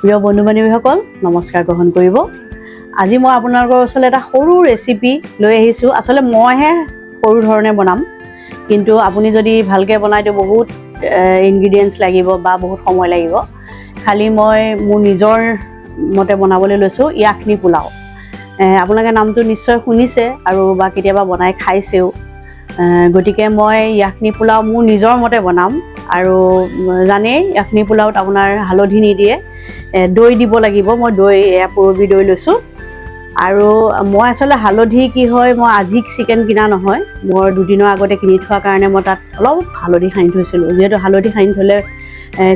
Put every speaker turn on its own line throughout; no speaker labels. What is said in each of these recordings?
প্ৰিয় বন্ধু বান্ধৱীসকল নমস্কাৰ গ্ৰহণ কৰিব। আজি মই আপোনালোকৰ ওচৰলৈ এটা সৰু ৰেচিপি লৈ আহিছোঁ। আচলতে মইহে সৰু ধৰণে বনাম, কিন্তু আপুনি যদি ভালকৈ বনাই দিওঁ বহুত ইনগ্ৰিডিয়েণ্টছ লাগিব বা বহুত সময় লাগিব। খালি মই মোৰ নিজৰ মতে বনাবলৈ লৈছোঁ য়াখনি পোলাও। আপোনালোকে নামটো নিশ্চয় শুনিছে আৰু বা কেতিয়াবা বনাই খাইছেও। গতিকে মই য়াখনি পোলাও মোৰ নিজৰ মতে বনাম। আৰু জানেই য়াখনি পোলাওত আপোনাৰ হালধি নিদিয়ে, দৈ দিব লাগিব। মই দৈ পুৰবী দৈ লৈছোঁ। আৰু মই আচলতে হালধি কি হয়, মই আজি চিকেন কিনা নহয়, মই দুদিনৰ আগতে কিনি থোৱাৰ কাৰণে মই তাত অলপ হালধি সানি থৈছিলোঁ। যিহেতু হালধি সানি থ'লে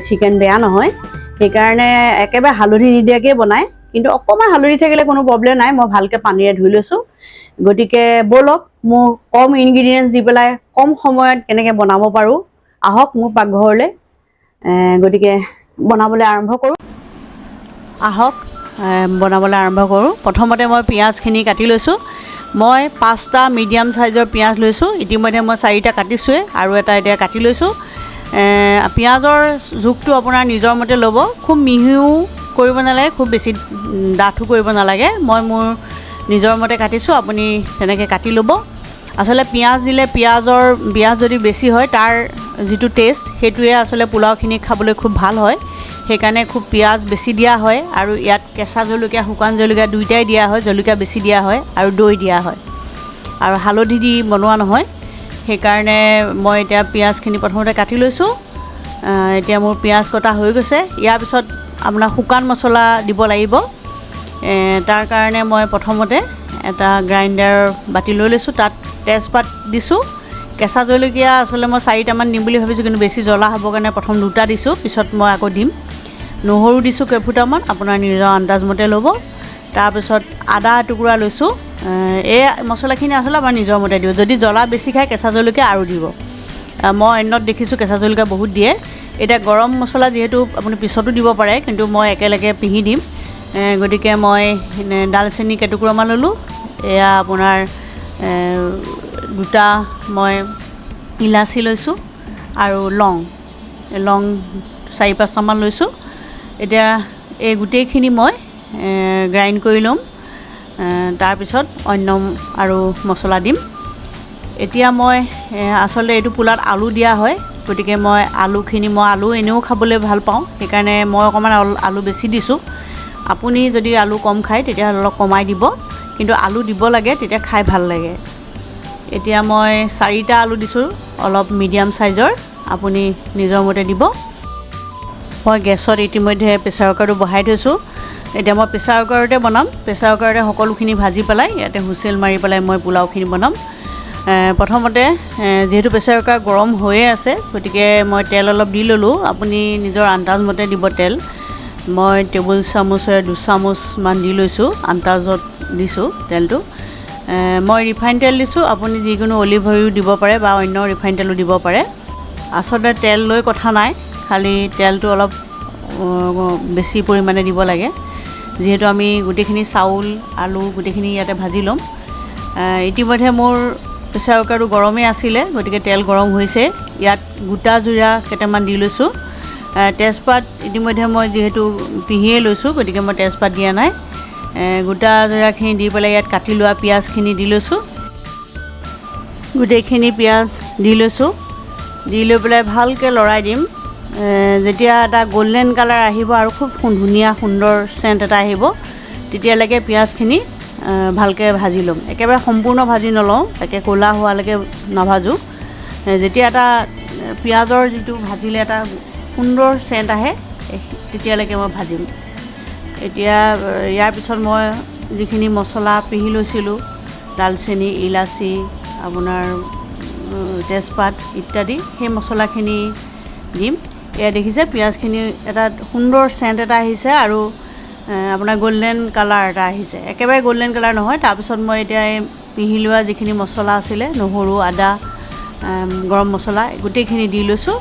চিকেন বেয়া নহয়, সেইকাৰণে একেবাৰে হালধি নিদিয়াকৈ বনায়। কিন্তু অকণমান হালধি থাকিলে কোনো প্ৰব্লেম নাই। মই ভালকৈ পানীৰে ধুই লৈছোঁ। গতিকে ব'লক মোৰ কম ইনগ্ৰিডিয়েণ্টছ দি পেলাই কম সময়ত কেনেকৈ বনাব পাৰোঁ, আহক মোৰ পাকঘৰলৈ। গতিকে বনাবলৈ আৰম্ভ কৰোঁ। আহক বনাবলৈ আৰম্ভ কৰোঁ। প্ৰথমতে মই পিঁয়াজখিনি কাটি লৈছোঁ। মই 5টা মিডিয়াম চাইজৰ পিঁয়াজ লৈছোঁ। ইতিমধ্যে মই 4টা কাটিছোঁৱে আৰু এটা এতিয়া কাটি লৈছোঁ। পিঁয়াজৰ জোখটো আপোনাৰ নিজৰ মতে ল'ব। খুব মিহিও কৰিব নালাগে, খুব বেছি ডাঠো কৰিব নালাগে। মই মোৰ নিজৰ মতে কাটিছোঁ, আপুনি তেনেকৈ কাটি ল'ব। আচলতে পিঁয়াজ দিলে পিঁয়াজ যদি বেছি হয়, তাৰ যিটো টেষ্ট সেইটোৱে আচলতে পোলাওখিনি খাবলৈ খুব ভাল হয়। সেইকাৰণে খুব পিঁয়াজ বেছি দিয়া হয়। আৰু ইয়াত কেঁচা জলকীয়া, শুকান জলকীয়া দুয়োটাই দিয়া হয়। জলকীয়া বেছি দিয়া হয় আৰু দৈ দিয়া হয়, আৰু হালধি দি বনোৱা নহয়। সেইকাৰণে মই এতিয়া পিঁয়াজখিনি প্ৰথমতে কাটি লৈছোঁ। এতিয়া মোৰ পিঁয়াজ কটা হৈ গৈছে। ইয়াৰ পিছত আপোনাৰ শুকান মছলা দিব লাগিব। তাৰ কাৰণে মই প্ৰথমতে এটা গ্ৰাইণ্ডাৰ বাতি লৈ লৈছোঁ। তাত তেজপাত দিছোঁ। কেঁচা জলকীয়া আচলতে মই 4টামান দিম বুলি ভাবিছোঁ, কিন্তু বেছি জ্বলা হ'বৰ কাৰণে প্ৰথম 2টা দিছোঁ, পিছত মই আকৌ দিম। নহৰু দিছোঁ কেইফুটামান, আপোনাৰ নিজৰ আন্দাজমতে ল'ব। তাৰপিছত আদা এটুকুৰা লৈছোঁ। এই মছলাখিনি আচলতে আমাৰ নিজৰ মতে দিব। যদি জ্বলা বেছি খায় কেঁচা জলকীয়া আৰু দিব। মই অন্যত দেখিছোঁ কেঁচা জলকীয়া বহুত দিয়ে। এতিয়া গৰম মছলা যিহেতু আপুনি পিছতো দিব পাৰে, কিন্তু মই একেলগে পিহি দিম। গতিকে মই ডালচেনি কেইটুকুৰামান ল'লোঁ। এয়া আপোনাৰ 2টা মই ইলাচি লৈছোঁ আৰু লং 4-5টামান লৈছোঁ। এতিয়া এই গোটেইখিনি মই গ্ৰাইণ্ড কৰি ল'ম। তাৰপিছত অন্য আৰু মছলা দিম। এতিয়া মই আচলতে এইটো পোলাত আলু দিয়া হয়, গতিকে মই আলু এনেও খাবলৈ ভাল পাওঁ। সেইকাৰণে মই অকণমান আলু বেছি দিছোঁ। আপুনি যদি আলু কম খায় তেতিয়াহ'লে অলপ কমাই দিব, কিন্তু আলু দিব লাগে, তেতিয়া খাই ভাল লাগে। এতিয়া মই 4টা আলু দিছোঁ, অলপ মিডিয়াম চাইজৰ। আপুনি নিজৰ মতে দিব। মই গেছত ইতিমধ্যে প্ৰেছাৰ কুকাৰটো বহাই থৈছোঁ। এতিয়া মই প্ৰেছাৰ কুকাৰতে বনাম। প্ৰেছাৰ কুকাৰতে সকলোখিনি ভাজি পেলাই ইয়াতে হুইচেল মাৰি পেলাই মই পোলাওখিনি বনাম। প্ৰথমতে যিহেতু প্ৰেছাৰ কুকাৰ গৰম হৈয়ে আছে, গতিকে মই তেল অলপ দি ল'লোঁ। আপুনি নিজৰ আন্দাজমতে দিব তেল। মই টেবুল চামুচেৰে 2 চামুচমান দি লৈছোঁ, আন্দাজত দিছোঁ তেলটো। মই ৰিফাইন তেল দিছোঁ। আপুনি যিকোনো অলিভ অইলো দিব পাৰে বা অন্য ৰিফাইন তেলো দিব পাৰে। আচলতে তেল লৈ কথা নাই, খালি তেলটো অলপ বেছি পৰিমাণে দিব লাগে। যিহেতু আমি গোটেইখিনি চাউল, আলু গোটেইখিনি ইয়াতে ভাজি ল'ম। ইতিমধ্যে মোৰ প্ৰেছাৰ কুকাৰটো গৰমেই আছিলে, গতিকে তেল গৰম হৈছে। ইয়াত গোটা জিৰা কেইটামান দি লৈছোঁ। তেজপাত ইতিমধ্যে মই যিহেতু পিহিয়ে লৈছোঁ, গতিকে মই তেজপাত দিয়া নাই। গোটা জিৰাখিনি দি পেলাই ইয়াত কাটি লোৱা পিঁয়াজখিনি দি লৈছোঁ। গোটেইখিনি পিঁয়াজ দি লৈছোঁ। দি লৈ পেলাই ভালকৈ লৰাই দিম। যেতিয়া এটা গল্ডেন কালাৰ আহিব আৰু খুব ধুনীয়া সুন্দৰ চেণ্ট এটা আহিব, তেতিয়ালৈকে পিঁয়াজখিনি ভালকৈ ভাজি ল'ম। একেবাৰে সম্পূৰ্ণ ভাজি নলওঁ, একে ক'লা হোৱালৈকে নাভাজোঁ। যেতিয়া এটা পিঁয়াজৰ যিটো ভাজিলে এটা সুন্দৰ চেণ্ট আহে, তেতিয়ালৈকে মই ভাজিম। এতিয়া ইয়াৰ পিছত মই যিখিনি মছলা পিহি লৈছিলোঁ, ডালচেনি, ইলাচি, আপোনাৰ তেজপাত ইত্যাদি, সেই মছলাখিনি দিম। এয়া দেখিছে পিঁয়াজখিনি এটা সুন্দৰ চেণ্ট এটা আহিছে আৰু আপোনাৰ গল্ডেন কালাৰ এটা আহিছে। একেবাৰে গল্ডেন কালাৰ নহয়। তাৰপিছত মই এতিয়া এই পিহি লোৱা যিখিনি মছলা আছিলে, নহৰু, আদা, গৰম মছলা গোটেইখিনি দি লৈছোঁ।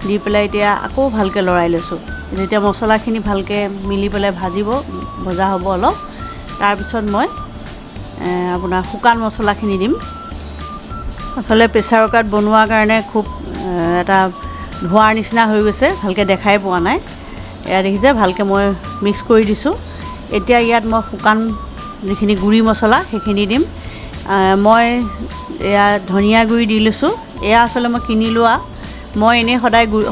দি পেলাই এতিয়া আকৌ ভালকৈ লৰাই লৈছোঁ। যেতিয়া মছলাখিনি ভালকৈ মিলি পেলাই ভজা হ'ব অলপ, তাৰপিছত মই আপোনাৰ শুকান মছলাখিনি দিম। আচলতে প্ৰেছাৰ কুকাৰত বনোৱাৰ কাৰণে খুব এটা ধোঁৱাৰ নিচিনা হৈ গৈছে, ভালকৈ দেখাই পোৱা নাই। এয়া দেখিছে ভালকৈ মই মিক্স কৰি দিছোঁ। এতিয়া ইয়াত মই শুকান যিখিনি গুড়ি মছলা সেইখিনি দিম। মই এয়া ধনিয়া গুড়ি দি লৈছোঁ। এয়া আচলতে মই কিনি লোৱা, মই এনেই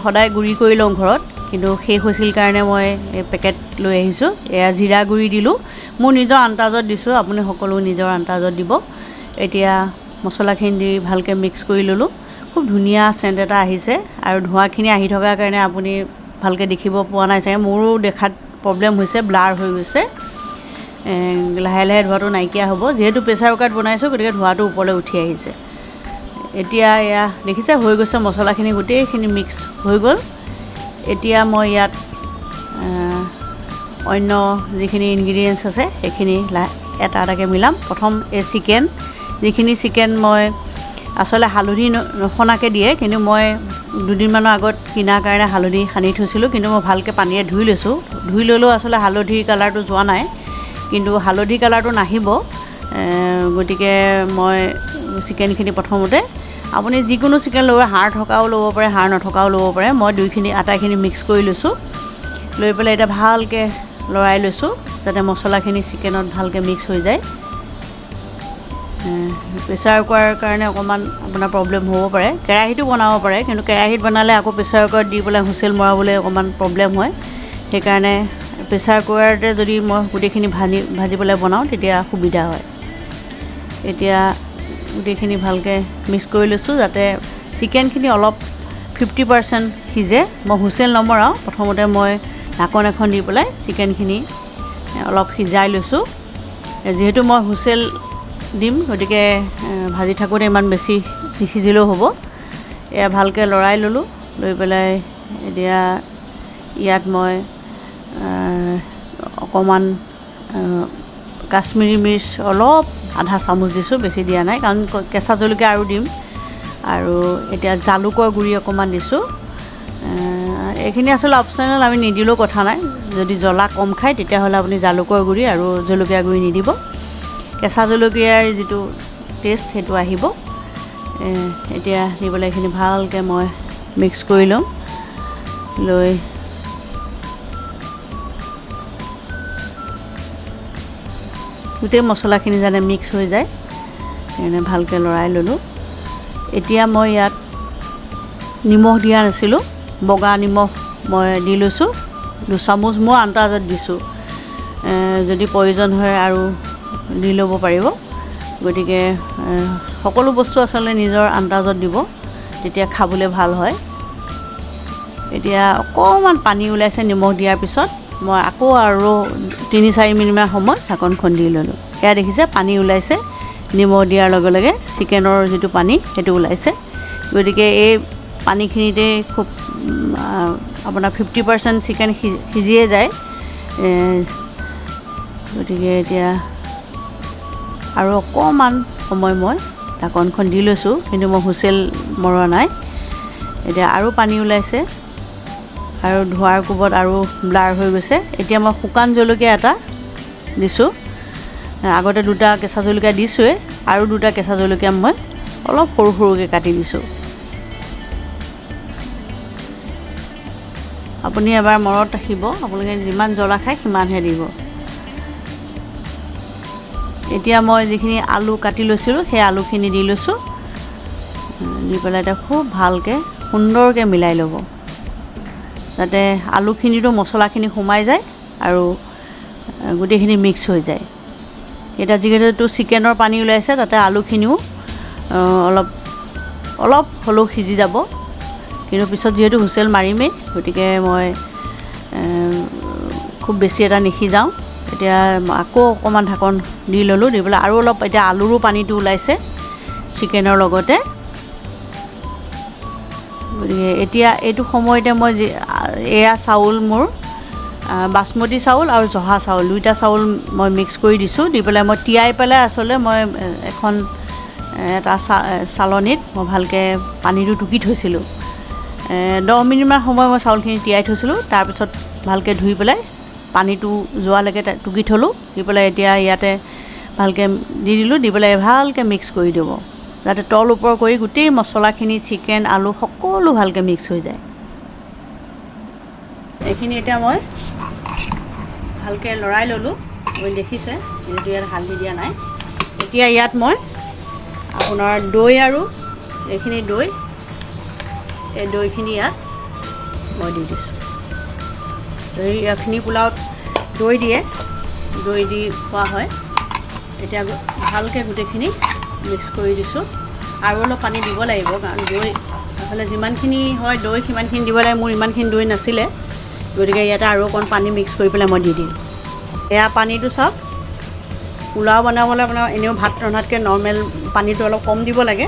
সদায় গুড়ি কৰি লওঁ ঘৰত, কিন্তু শেষ হৈছিল কাৰণে মই এই পেকেট লৈ আহিছোঁ। এয়া জিৰা গুড়ি দিলোঁ, মোৰ নিজৰ আন্দাজত দিছোঁ, আপুনি সকলো নিজৰ আন্দাজত দিব। এতিয়া মছলাখিনি দি ভালকৈ মিক্স কৰি ল'লোঁ। খুব ধুনীয়া চেণ্ট এটা আহিছে আৰু ধোঁৱাখিনি আহি থকাৰ কাৰণে আপুনি ভালকৈ দেখিব পোৱা নাই চাগে, মোৰো দেখাত প্ৰব্লেম হৈছে, ব্লাৰ হৈ গৈছে। লাহে লাহে ধোঁৱাটো নাইকিয়া হ'ব, যিহেতু প্ৰেছাৰ কুকাৰত বনাইছোঁ গতিকে ধোঁৱাটো ওপৰলৈ উঠি আহিছে। এতিয়া এয়া দেখিছে হৈ গৈছে, মছলাখিনি গোটেইখিনি মিক্স হৈ গ'ল। এতিয়া মই ইয়াত অন্য যিখিনি ইনগ্ৰিডিয়েণ্টছ আছে সেইখিনি এটা এটাকৈ মিলাম। প্ৰথম এই যিখিনি চিকেন মই আচলতে হালধি নসনাকৈ দিয়ে, কিন্তু মই দুদিনমানৰ আগত কিনাৰ কাৰণে হালধি সানি থৈছিলোঁ, কিন্তু মই ভালকৈ পানীৰে ধুই লৈছোঁ। ধুই ল'লেও আচলতে হালধিৰ কালাৰটো যোৱা নাই, কিন্তু হালধি কালাৰটো নাহিব। গতিকে মই চিকেনখিনি প্ৰথমতে, আপুনি যিকোনো চিকেন ল'ব, হাড় থকাও ল'ব পাৰে, হাড় নথকাও ল'ব পাৰে। মই আটাইখিনি মিক্স কৰি লৈছোঁ। লৈ পেলাই এতিয়া ভালকৈ লৰাই লৈছোঁ যাতে মছলাখিনি চিকেনত ভালকৈ মিক্স হৈ যায়। প্ৰেছাৰ কুকাৰৰ কাৰণে অকণমান আপোনাৰ প্ৰব্লেম হ'ব পাৰে, কেৰাহীটো বনাব পাৰে, কিন্তু কেৰাহীত বনালে আকৌ প্ৰেছাৰ কুকাৰত দি পেলাই হুইচেল মৰাবলৈ অকণমান প্ৰব্লেম হয়। সেইকাৰণে প্ৰেছাৰ কুকাৰতে যদি মই গোটেইখিনি ভাজি পেলাই বনাওঁ তেতিয়া সুবিধা হয়। এতিয়া গোটেইখিনি ভালকৈ মিক্স কৰি লৈছোঁ যাতে চিকেনখিনি অলপ 50% সিজে। মই হুইচেল নমৰাওঁ, প্ৰথমতে মই ঢাকন এখন দি পেলাই চিকেনখিনি অলপ সিজাই লৈছোঁ। যিহেতু মই হুইচেল দিম গতিকে ভাজি থাকোঁতে ইমান বেছি নিসিজিলেও হ'ব। এয়া ভালকৈ লৰাই ল'লোঁ। লৈ পেলাই এতিয়া ইয়াত মই অকণমান কাশ্মীৰী মিৰ্চ অলপ আধা চামুচ দিছোঁ, বেছি দিয়া নাই, কাৰণ কেঁচা জলকীয়া আৰু দিম। আৰু এতিয়া জালুকৰ গুড়ি অকণমান দিছোঁ। এইখিনি আচলতে অপশ্যনেল, আমি নিদিলেও কথা নাই। যদি জ্বলা কম খায় তেতিয়াহ'লে আপুনি জালুকৰ গুড়ি আৰু জলকীয়া গুড়ি নিদিব। কেঁচা জলকীয়াৰ যিটো টেষ্ট সেইটো আহিব। এতিয়া দি পেলাই এইখিনি ভালকৈ মই মিক্স কৰি ল'ম। লৈ গোটেই মছলাখিনি যাতে মিক্স হৈ যায় সেইকাৰণে ভালকৈ লৰাই ল'লোঁ। এতিয়া মই ইয়াত নিমখ দিয়া নাছিলোঁ, বগা নিমখ মই দি লৈছোঁ 2 চামুচ, মোৰ আন্দাজত দিছোঁ। যদি প্ৰয়োজন হয় আৰু দি ল'ব পাৰিব। গতিকে সকলো বস্তু আচলতে নিজৰ আন্দাজত দিব, তেতিয়া খাবলৈ ভাল হয়। এতিয়া অকণমান পানী ওলাইছে নিমখ দিয়াৰ পিছত, মই আকৌ আৰু 3-4 মিনিটমান সময় ঢাকনখন দি ল'লোঁ। এয়া দেখিছে পানী ওলাইছে, নিমখ দিয়াৰ লগে লগে চিকেনৰ যিটো পানী সেইটো ওলাইছে। গতিকে এই পানীখিনিতে খুব আপোনাৰ 50% চিকেন সিজিয়ে যায়। গতিকে এতিয়া আৰু অকণমান সময় মই ঢাকনখন দি লৈছোঁ, কিন্তু মই হুইচেল মৰা নাই। এতিয়া আৰু পানী ওলাইছে আৰু ধোঁৱাৰ কোবত আৰু ব্লাৰ হৈ গৈছে। এতিয়া মই শুকান জলকীয়া এটা দিছোঁ। আগতে 2টা কেঁচা জলকীয়া দিছোঁৱেই, আৰু 2টা কেঁচা জলকীয়া মই অলপ সৰু সৰুকৈ কাটি দিছোঁ। আপুনি এবাৰ মনত ৰাখিব, আপোনালোকে যিমান জ্বলা খায় সিমানহে দিব। এতিয়া মই যিখিনি আলু কাটি লৈছিলোঁ সেই আলুখিনি দি লৈছোঁ। দি পেলাই এতিয়া খুব ভালকৈ সুন্দৰকৈ মিলাই ল'ব যাতে আলুখিনিতো মছলাখিনি সোমাই যায় আৰু গোটেইখিনি মিক্স হৈ যায়। এতিয়া যিহেতু চিকেনৰ পানী ওলাইছে তাতে আলুখিনিও অলপ হ'লেও সিজি যাব, কিন্তু পিছত যিহেতু হুইচেল মাৰিমেই গতিকে মই খুব বেছি এটা নিসিজাওঁ। এতিয়া আকৌ অকণমান ঢাকন দি ল'লোঁ, দি পেলাই আৰু অলপ এতিয়া আলুৰো পানীটো ওলাইছে চিকেনৰ লগতে। গতিকে এতিয়া এইটো সময়তে মই এয়া চাউল মোৰ বাসমতি চাউল আৰু জহা চাউল 2টা চাউল মই মিক্স কৰি দিছোঁ। দি পেলাই মই তিয়াই পেলাই আচলতে মই এটা চালনীত মই ভালকৈ পানীটো টুকি থৈছিলোঁ। 10 মিনিটমান সময় মই চাউলখিনি তিয়াই থৈছিলোঁ, তাৰপিছত ভালকৈ ধুই পেলাই পানীটো যোৱালৈকে টুকি থ'লোঁ। দি পেলাই এতিয়া ইয়াতে ভালকৈ দি দিলোঁ, দি পেলাই ভালকৈ মিক্স কৰি দিব যাতে তল ওপৰ কৰি গোটেই মছলাখিনি চিকেন আলু সকলো ভালকৈ মিক্স হৈ যায়। এইখিনি এতিয়া মই ভালকৈ লৰাই ল'লোঁ। আপুনি দেখিছে যিহেতু ইয়াত হালধি দিয়া নাই। এতিয়া ইয়াত মই আপোনাৰ দৈ আৰু এইখিনি দৈ, এই দৈখিনি ইয়াত মই দি দিছোঁ। দৈ ইয়াখনি পোলাওত দৈ দিয়ে, দৈ দি খোৱা হয়। এতিয়া ভালকৈ গোটেইখিনি মিক্স কৰি দিছোঁ। আৰু অলপ পানী দিব লাগিব, কাৰণ দৈ আচলতে যিমানখিনি হয় দৈ সিমানখিনি দিব লাগে। মোৰ ইমানখিনি দৈ নাছিলে, গতিকে ইয়াতে আৰু অকণ পানী মিক্স কৰি পেলাই মই দি দিম। এয়া পানীটো চাওক, পোলাও বনাবলৈ আপোনাৰ এনেও ভাত ৰন্ধাতকৈ নৰ্মেল পানীটো অলপ কম দিব লাগে।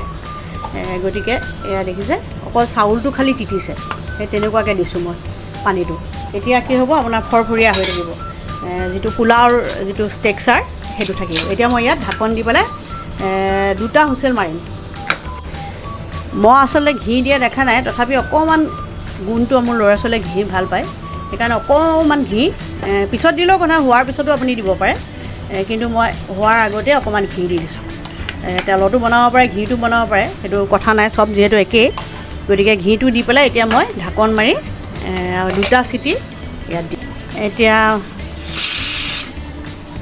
গতিকে এয়া দেখিছে, অকল চাউলটো খালি তিতিছে, সেই তেনেকুৱাকৈ দিছোঁ মই পানীটো। এতিয়া কি হ'ব, আপোনাৰ ফৰফৰীয়া হৈ থাকিব, যিটো পোলাওৰ যিটো টেক্সাৰ সেইটো থাকিব। এতিয়া মই ইয়াত ঢাকন দি পেলাই 2টা হুইচেল মাৰিম। মই আচলতে ঘি দিয়া দেখা নাই, তথাপি অকণমান গুণটো মোৰ ল'ৰা ছোৱালীয়ে ঘি ভাল পায়, সেইকাৰণে অকণমান ঘি পিছত দিলেও কথা, হোৱাৰ পিছতো আপুনি দিব পাৰে, কিন্তু মই হোৱাৰ আগতে অকণমান ঘি দি দিছোঁ। তেলতো বনাব পাৰে, ঘিটো বনাব পাৰে, সেইটো কথা নাই, চব যিহেতু একেই। গতিকে ঘিটো দি পেলাই এতিয়া মই ঢাকন মাৰি 2টা চিটি ইয়াত দি, এতিয়া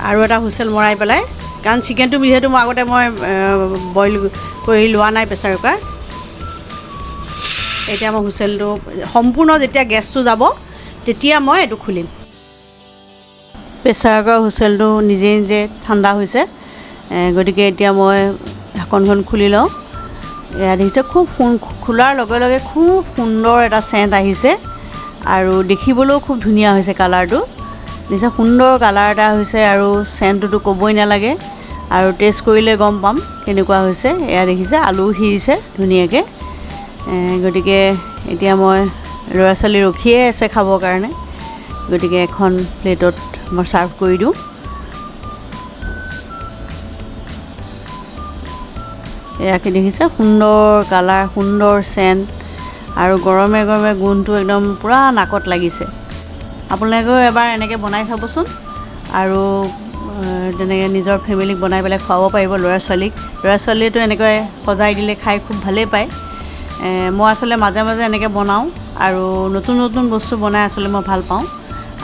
আৰু এটা হুইচেল মৰাই পেলাই, কাৰণ চিকেনটো যিহেতু মই আগতে বইল কৰি লোৱা নাই প্ৰেছাৰ কুকাৰ। এতিয়া মই হুইচেলটো সম্পূৰ্ণ যেতিয়া গেছটো যাব তেতিয়া মই এইটো খুলিম। প্ৰেছাৰ কুকাৰৰ হুইচেলটো নিজে নিজে ঠাণ্ডা হৈছে, গতিকে এতিয়া মই ঢাকনখন খুলি লওঁ। এয়া দেখিছে, খুব খোলাৰ লগে লগে খুব সুন্দৰ এটা চেণ্ট আহিছে, আৰু দেখিবলৈও খুব ধুনীয়া হৈছে কালাৰটো। দেখিছে, সুন্দৰ কালাৰ এটা হৈছে, আৰু চেণ্টটোতো ক'বই নালাগে, আৰু টেষ্ট কৰিলে গম পাম কেনেকুৱা হৈছে। এয়া দেখিছে, আলু সিজিছে ধুনীয়াকৈ। গতিকে এতিয়া মই ল'ৰা ছোৱালী ৰখিয়ে আছে খাবৰ কাৰণে, গতিকে এখন প্লেটত মই ছাৰ্ভ কৰি দিওঁ। এয়াকে দেখিছে, সুন্দৰ কালাৰ, সুন্দৰ চেণ্ট, আৰু গৰমে গৰমে গোন্ধটো একদম পূৰা নাকত লাগিছে। আপোনালোকেও এবাৰ এনেকৈ বনাই চাবচোন, আৰু তেনেকৈ নিজৰ ফেমিলিক বনাই পেলাই খুৱাব পাৰিব ল'ৰা ছোৱালীক। ল'ৰা ছোৱালীয়েতো এনেকৈ সজাই দিলে খাই খুব ভালেই পায়। মই আচলতে মাজে মাজে এনেকৈ বনাওঁ, আৰু নতুন নতুন বস্তু বনাই আচলতে মই ভাল পাওঁ,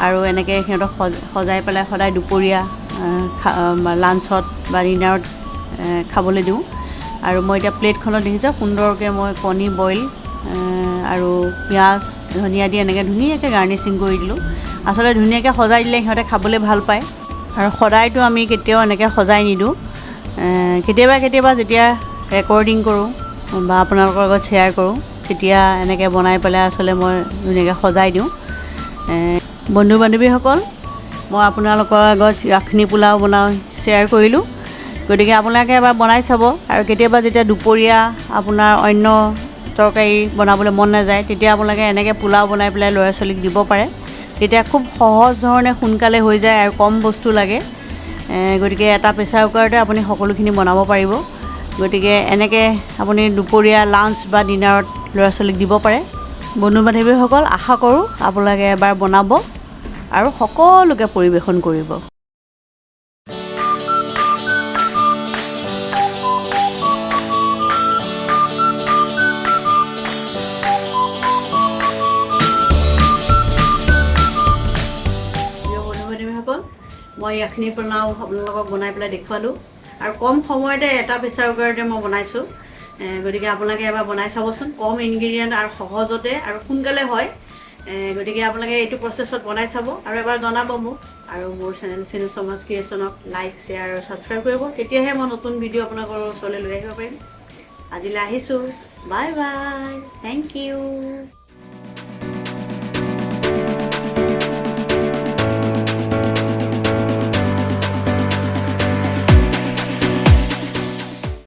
আৰু এনেকৈ সিহঁতক সজাই পেলাই সদায় দুপৰীয়া লাঞ্চত বা ডিনাৰত খাবলৈ দিওঁ। আৰু মই এতিয়া প্লেটখনত দেখিছোঁ, সুন্দৰকৈ মই কণী বইল আৰু পিঁয়াজ ধনিয়া দি এনেকৈ ধুনীয়াকৈ গাৰ্নিচিং কৰি দিলোঁ। আচলতে ধুনীয়াকৈ সজাই দিলে সিহঁতে খাবলৈ ভাল পায়, আৰু সদায়তো আমি কেতিয়াও এনেকৈ সজাই নিদিওঁ। কেতিয়াবা কেতিয়াবা যেতিয়া ৰেকৰ্ডিং কৰোঁ বা আপোনালোকৰ লগত শ্বেয়াৰ কৰোঁ, তেতিয়া এনেকৈ বনাই পেলাই আচলতে মই ধুনীয়াকৈ সজাই দিওঁ। বন্ধু বান্ধৱীসকল, মই আপোনালোকৰ আগত য়াখনি পোলাও বনাই শ্বেয়াৰ কৰিলোঁ। গতিকে আপোনালোকে এবাৰ বনাই চাব, আৰু কেতিয়াবা যেতিয়া দুপৰীয়া আপোনাৰ অন্য তৰকাৰী বনাবলৈ মন নাযায়, তেতিয়া আপোনালোকে এনেকৈ পোলাও বনাই পেলাই ল'ৰা ছোৱালীক দিব পাৰে। তেতিয়া খুব সহজ ধৰণে সোনকালে হৈ যায়, আৰু কম বস্তু লাগে। গতিকে এটা প্ৰেছাৰ কুকাৰতে আপুনি সকলোখিনি বনাব পাৰিব। গতিকে এনেকৈ আপুনি দুপৰীয়া লাঞ্চ বা ডিনাৰত ল'ৰা ছোৱালীক দিব পাৰে। বন্ধু বান্ধৱীসকল, আশা কৰোঁ আপোনালোকে এবাৰ বনাব আৰু সকলোকে পৰিৱেশন কৰিব। মই য়াখনি পোলাও আপোনালোকক বনাই পেলাই দেখুৱালোঁ, আৰু কম সময়তে এটা প্ৰেছাৰ কুকাৰতে মই বনাইছোঁ। গতিকে আপোনালোকে এবাৰ বনাই চাবচোন, কম ইনগ্ৰিডিয়েণ্ট আৰু সহজতে আৰু সোনকালে হয়। গতিকে আপোনালোকে এইটো প্ৰচেছত বনাই চাব, আৰু এবাৰ জনাব মোক। আৰু মোৰ chinu.sharma ক্ৰিয়েশ্যনক লাইক, শ্বেয়াৰ আৰু ছাবস্ক্ৰাইব কৰিব, তেতিয়াহে মই নতুন ভিডিঅ' আপোনালোকৰ ওচৰলৈ লৈ আহিব পাৰিম। আজিলৈ আহিছোঁ, বাই বাই, থেংক ইউ।